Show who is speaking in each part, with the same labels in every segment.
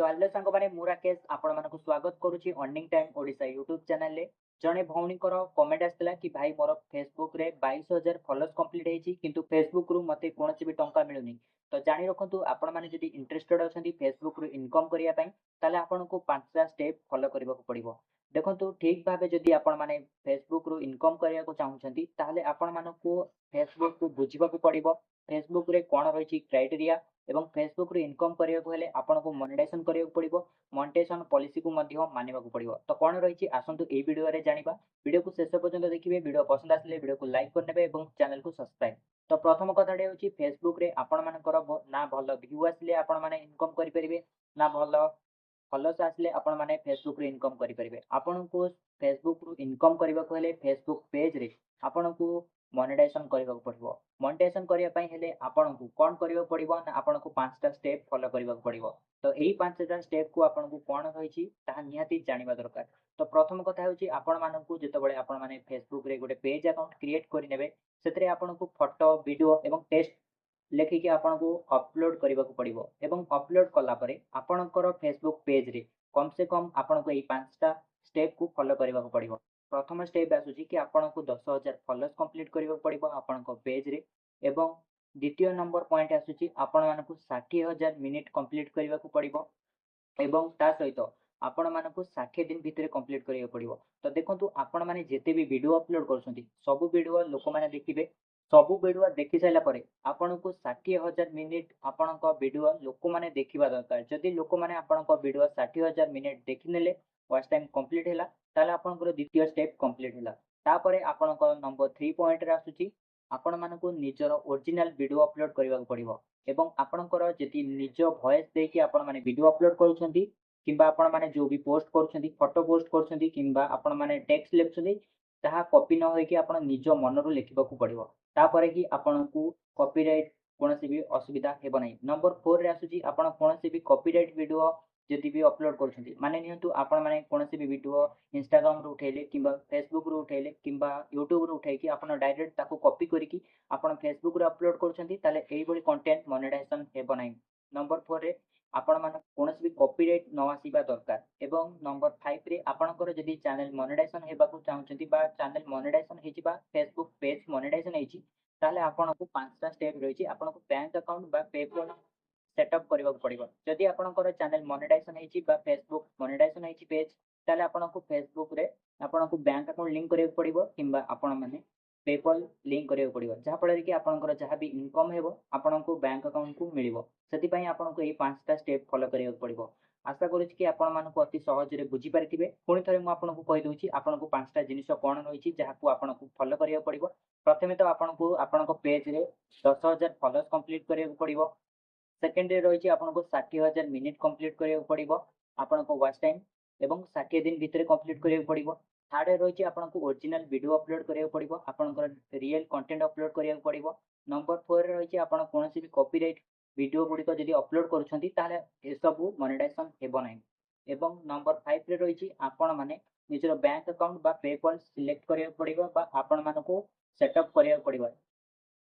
Speaker 1: तो हेलो सांग मैंने मु राकेश आपण मानक स्वागत करुच्ची earning time Odisha YouTube channel रे जड़े भौणी कमेंट आसला कि भाई मोर फेसबुक रे 22,000 फॉलोअर्स कंप्लीट होती किंतु फेसबुक रु मते कौन भी टंका मिलूनी। तो जानी रखु आपण मैंने जदि इंटरेस्टेड अच्छा फेसबुक रु इनकम करने ताले आपन को 5टा स्टेप फॉलो करने को पड़ो। देखो ठीक भाव जदि आपण मैंने फेसबुक रु इनकम करने को चाहूँगी ताले आपण मानक फेसबुक को बुझा पड़ो फेसबुक रे कौन रही क्राइटेरिया एवं फेसबुक रे इनकम करने को हेले आपन को मोनेटाइजेशन करने को पड़ो मोनेटाइजेशन पॉलिसी को मानवा पड़ो। तो कौन रही आसतु ए वीडियो रे जानिबा वीडियो को शेष पर्यंत देखिए। वीडियो पसंद आसले वीडियो को लाइक करने और चैनल को सब्सक्राइब। तो प्रथम कथाटे होची फेसबुक रे आपण मानकर ना भल व्यू आसले आपण माने इनकम करि परिबे ना भल फॉलोअर्स आसले आपण माने फेसबुक रे इनकम करि परिबे। आपण को फेसबुक रु इनकम करबा को हेले फेसबुक पेज रे आपण को मोनेटाइजेशन करबा को पड़िबो। मोनेटाइजेशन करिया पई हेले आपण को कोन करबा पड़िबो ना आपण को 5टा स्टेप फॉलो करबा को पड़िबो। तो एही 5टा स्टेप को आपण को कोन रहिछि ताहा निहाती जानिबा दरकार। तो प्रथम कथा होछि आपण मानकू जेतबळे आपण माने फेसबुक रे गोटे पेज अकाउंट क्रिएट करि नेबे सेतरे आपण को फोटो वीडियो एवं टेक्स्ट लेखिकी आपण को अपलोड करबा को पड़िबो एवं अपलोड कला परे आपणकर फेसबुक पेज रे कम से कम आपण को एही 5टा स्टेप को फॉलो करबा को पड़िबो। प्रथम स्टेप आसुची कि आपण को 10,000 फॉलोअर्स कंप्लीट करबा पड़िबो आपण को पेज रे एवं द्वितीय नंबर पॉइंट आसुची आपण मानकू 60,000 मिनिट कंप्लीट करबा को पड़िबो एवं ता सहित आपण मानकू 60 दिन भितर कंप्लीट करबा पड़िबो। तो देखंतु आपण माने जेते भी वीडियो अपलोड करछंती सब वीडियो लोक माने देखिबे सबु वीडियो देखि साइला परे आपण को 60,000 मिनिट आपण को वीडियो लोक माने देखिबा दरकार। जदि लोक माने आपण को वीडियो 60,000 मिनिट देखि नेले वॉच टाइम कंप्लीट हैला ताले आपण को द्वितीय स्टेप कंप्लीट हैला। तापरे आपण को नंबर 3 पॉइंट रे आसुची आपण मानकू निजर ओरिजिनल वीडियो अपलोड करबा पड़िबो एवं आपणकर जदि निज वॉइस देकी आपण माने वीडियो अपलोड करूछंती किंबा आपण माने जो भी पोस्ट करूछंती फोटो पोस्ट करूछंती किंबा आपण माने टेक्स्ट लिखुछंती ताहा कॉपी न होई कि आपण निज मनरु लिखिबा को पड़िबो। तापरे कि आपण को कॉपीराइट कोनोसी भी असुविधा हेबो नै। नंबर 4 रे आसुची आपण कोनोसी भी कॉपीराइट वीडियो जदि भी अपलोड करूछंती माने नियंतु आपण माने कोनोसी भी वीडियो इंस्टाग्राम रु उठेले किंबा फेसबुक रु उठेले किंबा यूट्यूब रु उठेकी आपण डायरेक्ट ताको कॉपी करिकी आपण फेसबुक रे अपलोड करूछंती ताले एई बडी कंटेंट मोनेटाइजेशन हेबो नै। नंबर 4 रे आपण माने कोनोसी भी कॉपीराइट न आसीबा दरकार एवं नंबर 5 रे आपणकर जदि चैनल मोनेटाइजेशन हेबा को चाहउछंती बा चैनल मोनेटाइजेशन हेजिबा फेसबुक पेज मोनेटाइजेशन हेछि ताले आपणको 5टा स्टेप रहिछि। आपणको बैंक अकाउंट बा पेपल सेटअप करबा पड़िबो। जदि आपणकर चैनल मोनेटाइजेशन हेछि बा फेसबुक मोनेटाइजेशन हेछि पेज ताले आपणको फेसबुक रे आपणको बैंक अकाउंट लिंक करबा पड़िबो किंबा आपण माने पेपल लिंक करबा पड़िबो जहा फଳରେ कि आपणकर जहा भी इनकम हेबो आपणको बैंक अकाउंट को मिलिबो। सेति पई आपणको एही 5टा स्टेप फॉलो करबा पड़िबो। आशा करूछि कि आपण मानक अति सहज रे बुझी पारिथिबे। पुणी थरे मु आपनको कहि दोछि आपनको 5टा जिनिस कोन रहिछि जहाकू आपनको फॉलो करबा पड़िबो। प्रथमे तो आपनको आपनको पेज रे 10,000 फॉलोअर्स कंप्लीट करबा पड़िबो। सेकेंड रे रहिछि आपनको 60,000 मिनिट कंप्लीट करबा पड़िबो आपनको वॉच टाइम एवं 60 दिन भितर कंप्लीट करबा पड़िबो। थर्ड रे रहिछि आपनको ओरिजिनल वीडियो अपलोड करबा पड़िबो आपनकर रियल कंटेंट अपलोड करबा पड़िबो। नंबर 4 रे रहिछि आपण कोनोसी भी कॉपीराइट वीडियो गुडी को जदि अपलोड करूछंती ताले ए सब मोनेटाइजेशन हेबो नै। एवं नंबर 5 रे रहिछि आपण माने निजर बैंक अकाउंट बा पेपल सिलेक्ट करबा पड़िबो बा आपण मानको सेटअप करबा पड़िबो।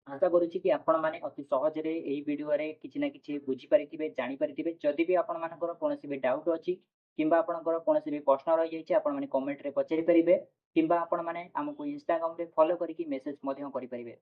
Speaker 1: आशा करुछि कि आपण माने अति सहज रे एही वीडियो रे किछि ना किछि बुझी पारिथिबे जानि पारिथिबे। जदि भी आपण मानकर कोनोसी भी डाउट अछि किंबा आपणकर कोनोसी भी प्रश्न रहि जाइछि आपण माने कमेंट रे पचारि परिबे किंबा आपण माने हमकु इंस्टाग्राम रे फॉलो करिकि मेसेज मध्यम करि परिबे।